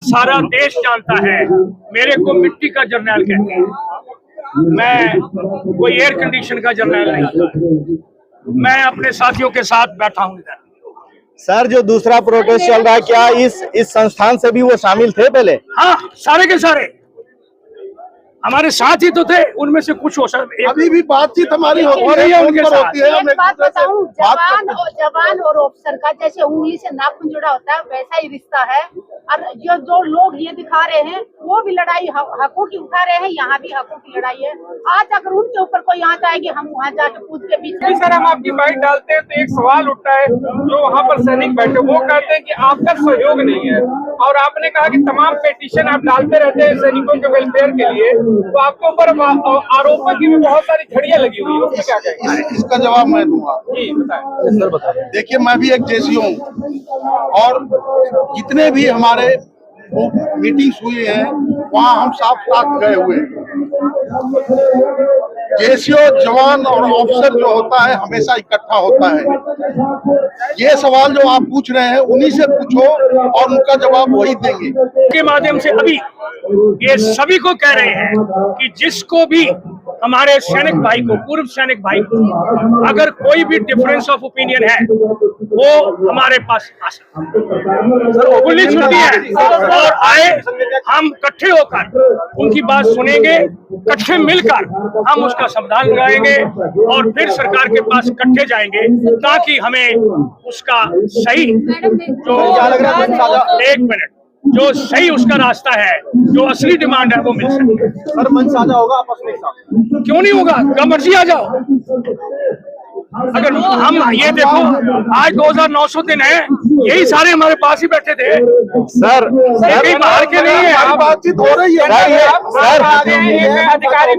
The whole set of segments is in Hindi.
सारा देश जानता है। मेरे को मिट्टी का जर्नैल कहते हैं, मैं कोई एयर कंडीशन का जर्नैल नहीं। मैं अपने साथियों के साथ बैठा हूँ इधर। सर, जो दूसरा प्रोटेस्ट चल रहा है, क्या इस संस्थान से भी वो शामिल थे पहले? हाँ, सारे के सारे हमारे साथ ही तो थे। उनमें से कुछ हो सकते, अभी भी बातचीत हमारी हो रही है उनके साथ। एक बात बताऊं, जवान और ऑफिसर का जैसे उंगली से नाखून जुड़ा होता है, वैसा ही रिश्ता है। और जो लोग ये दिखा रहे हैं, वो भी लड़ाई हकों की उठा रहे हैं, यहाँ भी हकों की लड़ाई है। आज अगर उनके ऊपर कोई यहाँ जाएगी, हम वहाँ जाके पूछ के बीच में सर हम आपकी बाइट डालते हैं तो एक सवाल उठता है, जो वहाँ पर सैनिक बैठे वो कहते हैं कि आपका सहयोग नहीं है, और आपने कहा कि तमाम पिटीशन आप डालते रहते हैं सैनिकों के वेलफेयर के लिए, तो आपके ऊपर आरोपों की भी बहुत सारी झड़ियां लगी हुई है, उसमें क्या कहेंगे? इसका जवाब मैं दूंगा। जी बताएं सर, बताएं। देखिए, मैं भी एक जेसी हूँ और जितने भी हमारे मीटिंग्स हुई है वहाँ हम साथ गए हुए हैं। जेसीओ जवान और ऑफिसर जो होता है हमेशा इकट्ठा होता है। ये सवाल जो आप पूछ रहे हैं उन्हीं से पूछो और उनका जवाब वही देंगे। के माध्यम से अभी ये सभी को कह रहे हैं कि जिसको भी हमारे सैनिक भाई को, पूर्व सैनिक भाई को, अगर कोई भी डिफरेंस ऑफ ओपिनियन है वो हमारे पास आ सकता है। खुली छुट्टी है और आए, हम इकट्ठे होकर उनकी बात सुनेंगे, इकट्ठे मिलकर हम उसका समाधान लगाएंगे और फिर सरकार के पास इकट्ठे जाएंगे ताकि हमें उसका सही एक मिनट जो सही उसका रास्ता है, जो असली डिमांड है वो मिल सके। सर, मंच साझा होगा आपस में? क्यों नहीं होगा, कब मर्जी आ जाओ। अगर हम ये देखो, आज 2900 दिन है, यही सारे हमारे पास ही बैठे थे सर कहीं बाहर के नहीं है। बातचीत हो रही है अधिकारी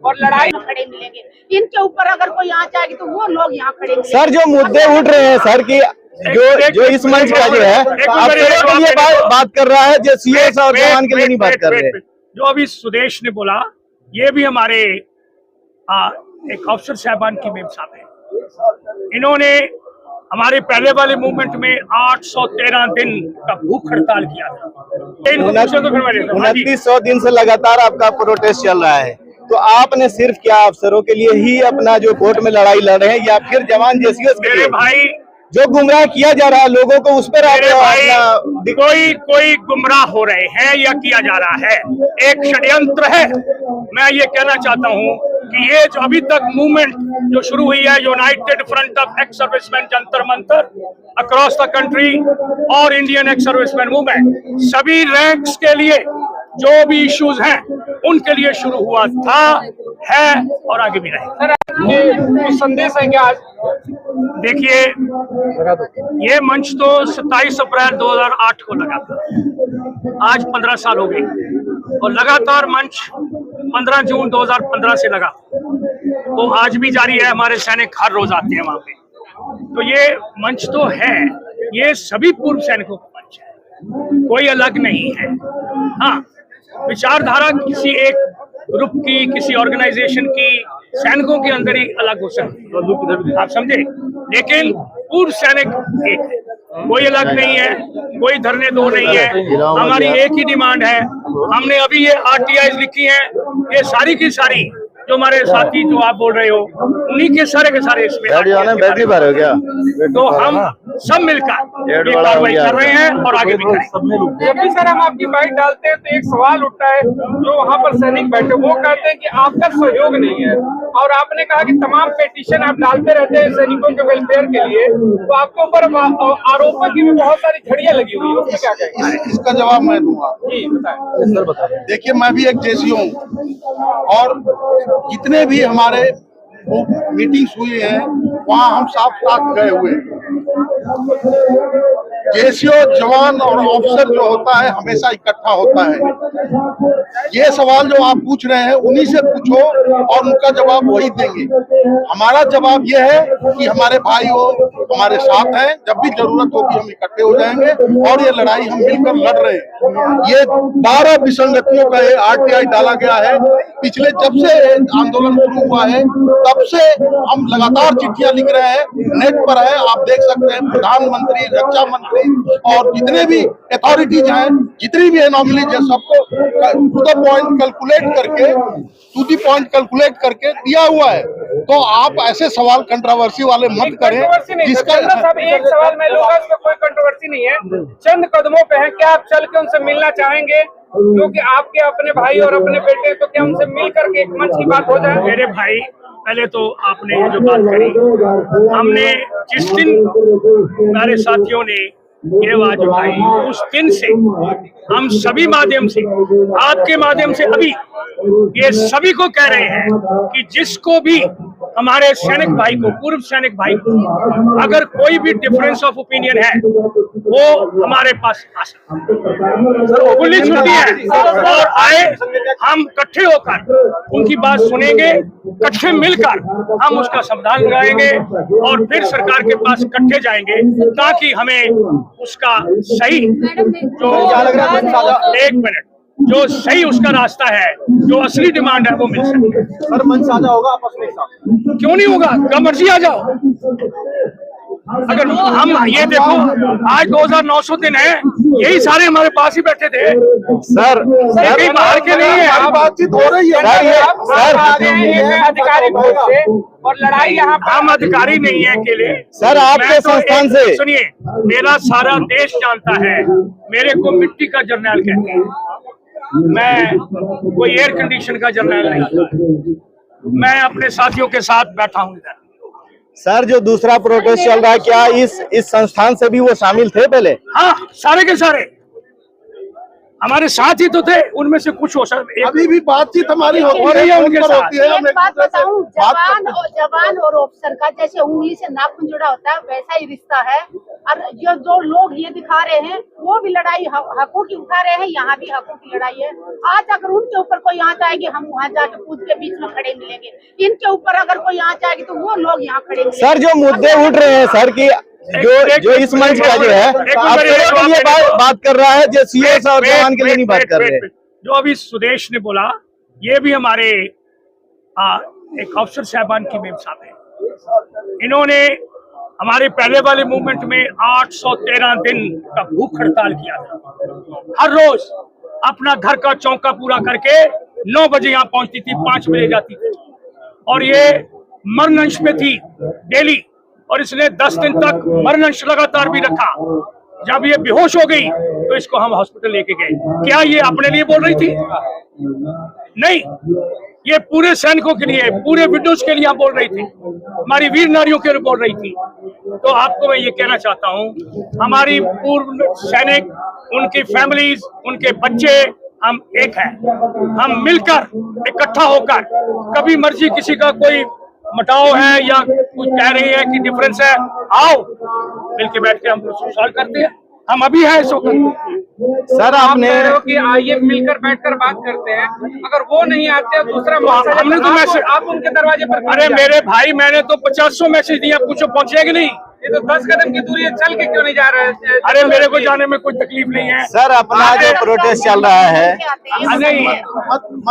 और लड़ाई खड़े मिलेंगे। इनके ऊपर अगर कोई यहाँ जाएगी तो वो लोग यहाँ खड़े मिलेंगे। सर, जो मुद्दे उठ रहे हैं सर की, जो इस मंच का जो है अफसरों के लिए बात कर रहा है, जो सीएस और जवान के लिए नहीं बात कर रहे हैं। जो अभी सुदेश ने बोला, ये भी हमारे एक अफसर साहबान की मेम साहब है। इन्होंने हमारे पहले वाले मूवमेंट में 813 दिन का भूख हड़ताल किया था। 2900 दिन से लगातार आपका प्रोटेस्ट चल रहा है, तो आपने सिर्फ क्या अफसरों के लिए ही अपना जो कोर्ट में लड़ाई लड़ रहे हैं, या फिर जवान जेसीओ के लिए? भाई, जो गुमराह किया जा रहा है लोगों को, उस पर कोई गुमराह हो रहे हैं या किया जा रहा है, एक षड्यंत्र है। मैं ये कहना चाहता हूँ कि ये जो अभी तक मूवमेंट जो शुरू हुई है, United front of ex serviceman Jantar Mantar across the country और इंडियन एक्स सर्विसमैन मूवमेंट, सभी रैंक्स के लिए जो भी इश्यूज हैं उनके लिए शुरू हुआ था, है और आगे भी रहेगा। कुछ संदेश है क्या आज? देखिए, ये मंच तो 27 अप्रैल 2008 को लगा था, आज 15 साल हो गए, और लगातार मंच 15 जून 2015 से लगा, तो आज भी जारी है। हमारे सैनिक हर रोज आते हैं वहां पे, तो ये मंच तो है, ये सभी पूर्व सैनिकों का मंच है, कोई अलग नहीं है। हाँ, विचारधारा किसी एक ग्रुप की, किसी ऑर्गेनाइजेशन की, सैनिकों के अंदर ही अलग हो सकती है, आप समझे, लेकिन पूर्व सैनिक एक है, कोई अलग नहीं है, कोई धरने दो नहीं है। हमारी एक ही डिमांड है। हमने अभी ये RTIs लिखी हैं, ये सारी की सारी जो हमारे साथी जो आप बोल रहे हो, उन्हीं के सारे इसमें बैटरी बार हो गया, तो हम सब मिलकर ये कार्रवाई कर रहे हैं और आगे भी करेंगे। जब भी सर हम आपकी बाइट डालते हैं तो एक सवाल उठता है, जो वहाँ पर सैनिक बैठे वो कहते हैं कि आपका सहयोग नहीं है, और आपने कहा कि तमाम पिटीशन आप डालते रहते हैं सैनिकों के वेलफेयर के लिए, तो आपके ऊपर आरोपों की भी बहुत सारी झड़ियां लगी हुई है, उसमें क्या कहेंगे? इसका जवाब मैं दूंगा। जी बताएं सर, बताएं। देखिए, मैं भी एक जेसी हूँ और जितने भी हमारे मीटिंग्स हुई है वहाँ हम साथ गए हुए हैं। जेसीओ जवान और ऑफिसर जो होता है हमेशा इकट्ठा होता है। ये सवाल जो आप पूछ रहे हैं उन्हीं से पूछो और उनका जवाब वही देंगे। हमारा जवाब ये है कि हमारे भाई हो, हमारे साथ हैं, जब भी जरूरत होगी हम इकट्ठे हो जाएंगे और ये लड़ाई हम मिलकर लड़ रहे हैं। ये 12 विसंगतियों का RTI डाला गया है। पिछले जब से आंदोलन शुरू हुआ है तब से हम लगातार चिट्ठियां लिख रहे हैं, नेट पर है, आप देख सकते हैं। प्रधानमंत्री, रक्षा मंत्री, पुलिस और जितने भी अथॉरिटीज हैं, जितनी भी एनॉमलीज है, सबको टू द पॉइंट कैलकुलेट करके दिया हुआ है। तो आप ऐसे सवाल कंट्रोवर्सी वाले मत करें। जिसका सब एक सवाल मैं लूंगा, उसमें कोई कंट्रोवर्सी नहीं है, चंद कदमों पे है। क्या आप चल के उनसे मिलना चाहेंगे? क्योंकि आपके अपने भाई और अपने बेटे, तो क्या उनसे मिल करके एक मंच की बात हो जाए? मेरे भाई, पहले तो आपने ये जो बात करी, हमने जिस दिन हमारे साथियों ने ये आवाज उठाई, उस दिन से हम सभी माध्यम से, आपके माध्यम से अभी ये सभी को कह रहे हैं कि जिसको भी हमारे सैनिक भाई को, पूर्व सैनिक भाई को, अगर कोई भी डिफरेंस ऑफ ओपिनियन है, वो हमारे पास आ सकता है। खुली छुट्टी है और आए, हम इकट्ठे होकर उनकी बात सुनेंगे, इकट्ठे मिलकर हम उसका समाधान लगाएंगे और फिर सरकार के पास इकट्ठे जाएंगे, ताकि हमें उसका सही एक मिनट जो सही उसका रास्ता है, जो असली डिमांड है, वो मिल सके। सर मंच साझा होगा आपस में? क्यों नहीं होगा? कब मर्जी आ जाओ। अगर हम ये देखो, आज 2900 दिन है, यही सारे हमारे पास ही बैठे थे सर। कहीं बाहर के नहीं है, बातचीत हो रही है। अधिकारी से और लड़ाई यहाँ हम अधिकारी नहीं है अकेले। सर, आपके संस्थान से सुनिए, मेरा सारा देश जानता है, मेरे को मिट्टी का जर्नल कहते हैं, मैं कोई एयर कंडीशन का जर्नल नहीं। मैं अपने साथियों के साथ बैठा हूँ इधर। सर, जो दूसरा प्रोटेस्ट चल रहा है, क्या इस संस्थान से भी वो शामिल थे पहले? हाँ, सारे के सारे हमारे साथ ही तो थे, उनमें से कुछ हो सकता। अभी भी बातचीत हमारी हो रही है उनके साथ। होती है। एक बात बताऊं, जवान और ऑफिसर का जैसे उंगली से नाखून जुड़ा होता है, वैसा ही रिश्ता है। और जो लोग ये दिखा रहे हैं, वो भी लड़ाई हकों की उठा रहे हैं, यहाँ भी हकों की लड़ाई है। आज अगर उनके ऊपर कोई यहाँ जाएगी, हम वहाँ जाके पूछ के बीच में खड़े मिलेंगे। इनके ऊपर अगर कोई यहाँ जाएगी, तो वो लोग यहाँ खड़े मिलेंगे। सर, जो मुद्दे उठ रहे हैं सर की, जो इस मंच का जो है अफसरों के लिए बात कर रहा है, जो सीएस और जवान के लिए नहीं बात कर रहे हैं। जो अभी सुदेश ने बोला, ये भी हमारे एक अफसर साहबान की मेम साहब है। इन्होंने हमारे पहले वाले मूवमेंट में 813 दिन का भूख हड़ताल किया था। हर रोज अपना घर का चौका पूरा करके 9 बजे यहाँ पहुंचती थी, 5 बजे जाती थी, और ये मरनंश पे थी डेली। और इसने 10 दिन तक मरनंश लगातार भी रखा। जब ये बेहोश हो गई तो इसको हम हॉस्पिटल लेके गए। क्या ये अपने लिए बोल रही थी? नहीं, ये पूरे सैनिकों के लिए, पूरे विडोज के लिए बोल रही थी, हमारी वीर नारियों के लिए बोल रही थी। तो आपको मैं ये कहना चाहता हूँ, हमारी पूर्व सैनिक, उनकी फैमिलीज, उनके बच्चे, हम एक हैं। हम मिलकर इकट्ठा होकर, कभी मर्जी किसी का कोई मटाव है या कुछ कह रही है कि डिफरेंस है, आओ मिलके बैठ के हम सॉल्व करते हैं। हम अभी हैं इस वक्त। सर, आपने कि आइए मिलकर बैठकर बात करते हैं, अगर वो नहीं आते दूसरा हमने तो मैसेज, आप उनके दरवाजे पर, अरे मेरे भाई, मैंने तो 50 मैसेज दिया, कुछ पहुंचे कि नहीं? ये तो 10 कदम की दूरी है, चल के क्यों नहीं जा रहे हैं? अरे मेरे को जाने में कोई तकलीफ नहीं है सर। अपना जो प्रोटेस्ट चल रहा है, नहीं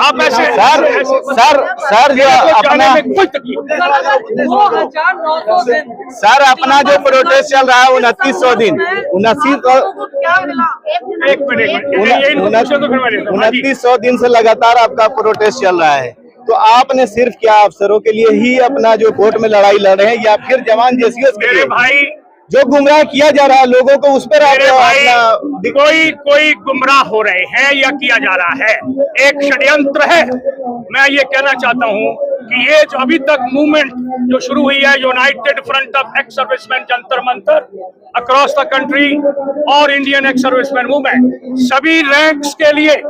आप ऐसे सर जो अपना कोई तकलीफ नहीं। 2900 दिन सर, अपना जो प्रोटेस्ट चल रहा है 2900 दिन, 2900 दिन से लगातार आपका प्रोटेस्ट चल रहा है। तो आपने सिर्फ क्या अफसरों के लिए ही अपना जो कोर्ट में लड़ाई लड़ रहे हैं, या फिर जवान जैसी मेरे भाई, जो गुमराह किया जा रहा है लोगों को, उस पर मेरे भाई कोई गुमराह हो रहे हैं या किया जा रहा है, एक षड्यंत्र है। मैं ये कहना चाहता हूँ कि ये जो अभी तक मूवमेंट जो शुरू हुई है, United front of ex serviceman Jantar Mantar across the country और इंडियन एक्स सर्विसमैन मूवमेंट, सभी रैंक्स के लिए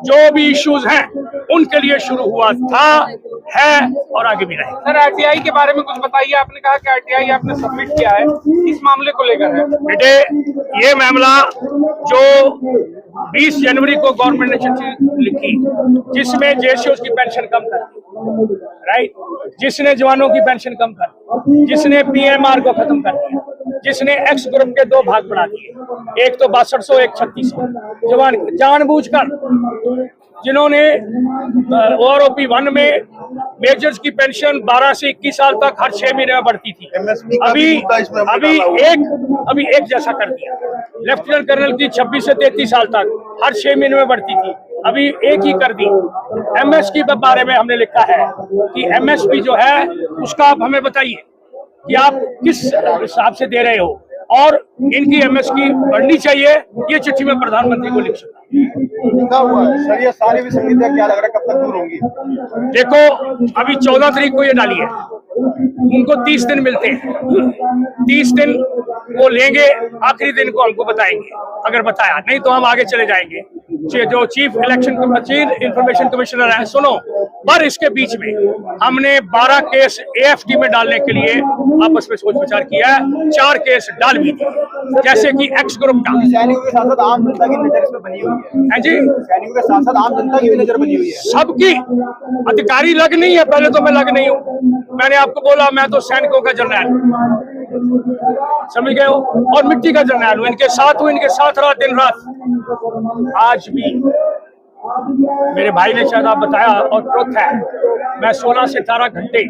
जो भी इश्यूज हैं उनके लिए शुरू हुआ था, है और आगे भी रहेगा। सर, आरटीआई के बारे में कुछ बताइए। आपने कहा कि आरटीआई आपने सबमिट किया है, इस मामले को लेकर है। बेटे, ये मामला जो 20 जनवरी को गवर्नमेंट ने चिट्ठी लिखी, जिसमें जेसीओस की पेंशन कम कर दी, राइट, जिसने जवानों की पेंशन कम कर दी, जिसने पीएमआर को खत्म कर दिया, जिसने एक्स ग्रुप के 2 भाग बना दिए, एक तो 6200, एक 3600। जवान जानबूझकर जिन्होंने OROP 1 में मेजर्स की पेंशन 12 से 21 साल तक हर 6 महीने में बढ़ती थी, अभी एक जैसा कर दिया। लेफ्टिनेंट कर्नल की 26 से 33 साल तक हर 6 महीने में बढ़ती थी, अभी एक ही कर दी। MSP के बारे में हमने लिखा है कि MSP जो है उसका आप हमें बताइए कि आप किस हिसाब से दे रहे हो, और इनकी MSP बढ़नी चाहिए, ये चिट्ठी में प्रधानमंत्री को लिख सकता लिखा हुआ है। सर ये सारी विसंगतियां क्या लग रहा है कब तक दूर होंगी? देखो अभी 14 तारीख को ये डाली है, उनको 30 दिन मिलते हैं, 30 दिन वो लेंगे, आखिरी दिन को हमको बताएंगे, अगर बताया नहीं तो हम आगे चले जाएंगे। जो चीफ इंफॉर्मेशन कमिश्नर है, सुनो, पर इसके बीच में हमने 12 केस AFT में डालने के लिए आपस में सोच विचार किया है, 4 केस डाल भी दिए, जैसे कि एक्स ग्रुप का। सैनिकों के साथ साथ आम जनता की नजर इसमें बनी हुई है जी, सैनिकों के साथ साथ आम जनता की भी नजर बनी हुई है। सबकी अधिकारी लग नहीं है, पहले तो मैं लग नहीं हूँ, मैंने आपको बोला मैं तो सैनिकों का जर्नैल, समझ गए हो, और मिट्टी का जर्नैल हूँ, इनके साथ हूँ, इनके साथ रहा दिन रात। आज भी मेरे भाई ने शायद आप बताया, और ट्रुथ है, मैं 16 से 18 घंटे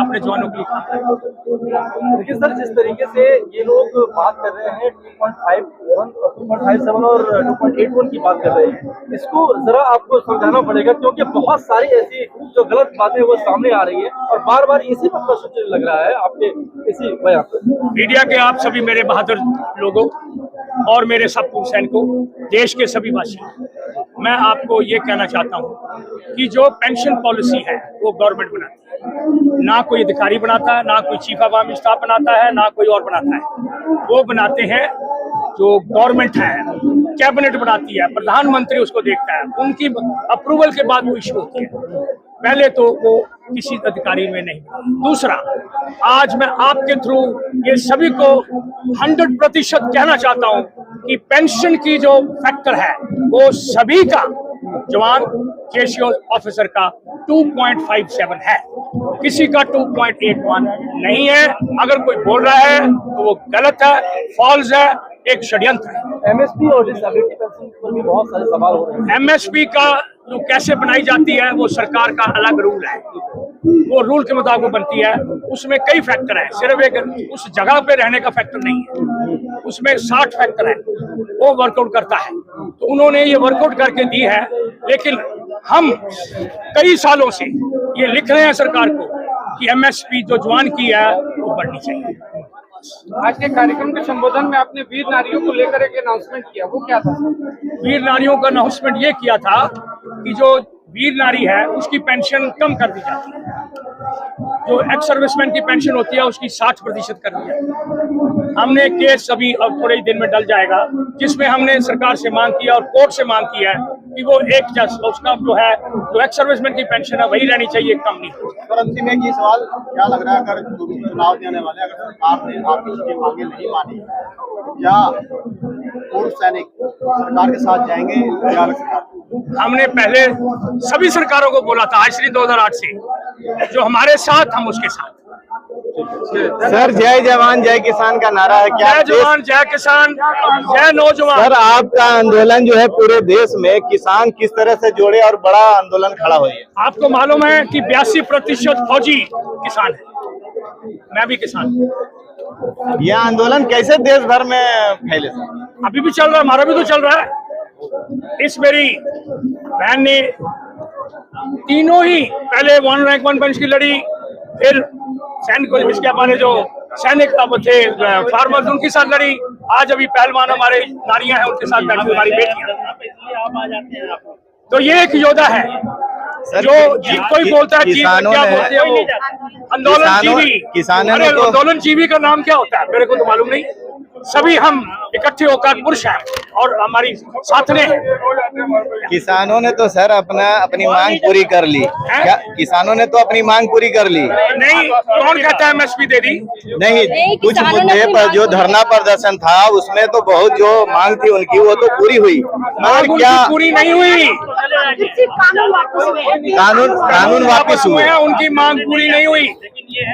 अपने जवानों के लिए काम करता हूं। देखिए सर, जिस तरीके से ये लोग बात कर रहे हैं 2.57 और 2.81 की बात कर रहे हैं, इसको जरा आपको समझाना पड़ेगा, क्योंकि बहुत सारी ऐसी जो गलत बातें वो सामने आ रही है और बार बार इसी पर प्रश्न लग रहा है आपके इसी बयान पर। मीडिया के आप सभी मेरे बहादुर लोगों और मेरे सब पूर्व सैनिकों, देश के सभी वासियों, मैं आपको ये कहना चाहता हूँ कि जो पेंशन पॉलिसी है वो गवर्नमेंट बनाती है, ना कोई अधिकारी बनाता है, ना कोई चीफ अवामी स्टाफ बनाता है, ना कोई और बनाता है, वो बनाते हैं जो गवर्नमेंट है, कैबिनेट बनाती है, प्रधानमंत्री उसको देखता है, उनकी अप्रूवल के बाद वो इशू होती है, पहले तो वो किसी अधिकारी में नहीं। दूसरा, आज मैं आपके थ्रू ये सभी को 100% कहना चाहता हूं कि पेंशन की जो फैक्टर है वो सभी का, जवान केशियो ऑफिसर का 2.57 है, किसी का 2.81 नहीं है। अगर कोई बोल रहा है तो वो गलत है, फॉल्स है, एक षड्यंत्र है। MSP और डिसेबिलिटी पेंशन पर भी बहुत सारे सवाल हो रहे हैं। MSP का जो कैसे बनाई जाती है वो सरकार का अलग रूल है, वो रूल के मुताबिक बनती है, उसमें कई फैक्टर है, सिर्फ एक उस जगह पे रहने का फैक्टर नहीं है, उसमें 60 फैक्टर है, वो वर्कआउट करता है। तो उन्होंने ये वर्कआउट करके दी है, लेकिन हम कई सालों से ये लिख रहे हैं सरकार को कि MSP जो जवान की है वो बढ़नी चाहिए। आज के कार्यक्रम के संबोधन में आपने वीर नारियों को लेकर एक अनाउंसमेंट किया, वो क्या था? वीर नारियों का अनाउंसमेंट ये किया था कि जो वीर नारी है उसकी पेंशन कम कर दी जाती है, जो एक्स सर्विसमैन की पेंशन होती है उसकी 60% कर दी जाती है। हमने केस अभी अब थोड़े ही दिन में डल जाएगा, जिसमें हमने सरकार से मांग किया और कोर्ट से मांग किया है कि वो एक जस्ट उसका जो है, जो एक्स सर्विसमैन की पेंशन है वही रहनी चाहिए, कम नहीं। सर अंतिम एक ये सवाल क्या लग रहा है, अगर जो भी चुनाव देने वाले, अगर सरकार ने आपकी मांगे नहीं मानी, क्या पूर्व सैनिक सरकार के साथ जाएंगे या अलग सरकार? हमने पहले सभी सरकारों को बोला था, आज से 2008 से, जो हमारे साथ हम उसके साथ। सर जय जवान जय किसान का नारा है, क्या जय जवान जय किसान जय नौजवान। सर आपका आंदोलन जो है पूरे देश में किसान किस तरह से जोड़े और बड़ा आंदोलन खड़ा हुई है? आपको मालूम है कि 82% फौजी किसान है, मैं भी किसान हूं। यह आंदोलन कैसे देश भर में फैले? अभी भी चल रहा है, हमारा भी तो चल रहा है। इस मेरी बहन ने तीनों ही पहले 1 रैंक 1 पंच की लड़ी, फिर सैनिक, इसके हमारे जो सैनिक थे फार्मर्स उनके साथ लड़ी, आज अभी पहलवान हमारे नारियां हैं उनके साथ बैठी हमारी बेटियां। तो ये एक योद्धा है जो कोई बोलता है क्या बोलते हैं वो आंदोलन जीवी। अरे आंदोलन जीवी का नाम क्या होता है मेरे को तो मालूम नहीं। सभी हम इकट्ठे होकर पुरुष हैं और हमारी साथने हैं। किसानों ने तो सर अपनी मांग पूरी कर ली। क्या किसानों ने तो अपनी मांग पूरी कर ली? नहीं, कौन कहता है MSP दे दी? नहीं, कुछ मुद्दे पर जो धरना प्रदर्शन था उसमें तो बहुत जो मांग थी उनकी वो तो पूरी हुई, मांग क्या पूरी नहीं हुई? फिर से कानून वापस हुए। कानून वापस हुए हैं, उनकी मांग पूरी नहीं हुई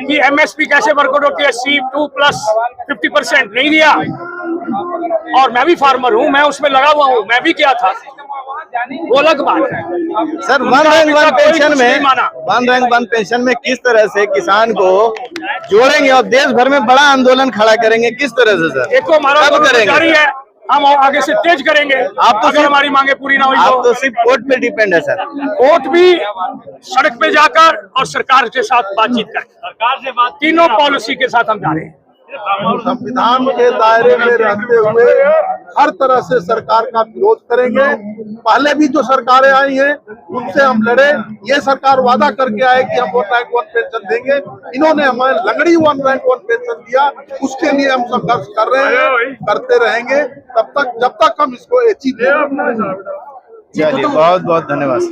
कि एमएसपी कैसे वर्कआउट होती है, C2+50% नहीं दिया। और मैं भी फार्मर हूँ, मैं उसमें लगा हुआ हूँ, मैं भी किया था, वो अलग बात है। Sir, one rank one pension में किस तरह से किसान को जोड़ेंगे और देश भर में बड़ा आंदोलन खड़ा करेंगे, किस तरह से सर? देखो, हमारा कब आंदोलन करेंगे? जारी है, हम आगे से तेज करेंगे। आप तो अगर हमारी मांगे पूरी ना हुई आप तो सिर्फ कोर्ट पे डिपेंड है सर। कोर्ट भी सड़क पे जाकर और सरकार के साथ बातचीत कर, सरकार से बात, तीनों पॉलिसी के साथ हम जा रहे हैं। संविधान के दायरे में रहते हुए हर तरह से सरकार का विरोध करेंगे। पहले भी जो सरकारें आई हैं उनसे हम लड़े, ये सरकार वादा करके आए कि हम 1 रैंक 1 पेंशन देंगे, इन्होंने हमें लंगड़ी 1 रैंक 1 पेंशन दिया। उसके लिए हम संघर्ष कर रहे हैं, करते रहेंगे तब तक जब तक हम इसको अचीव। चलिए, बहुत बहुत धन्यवाद।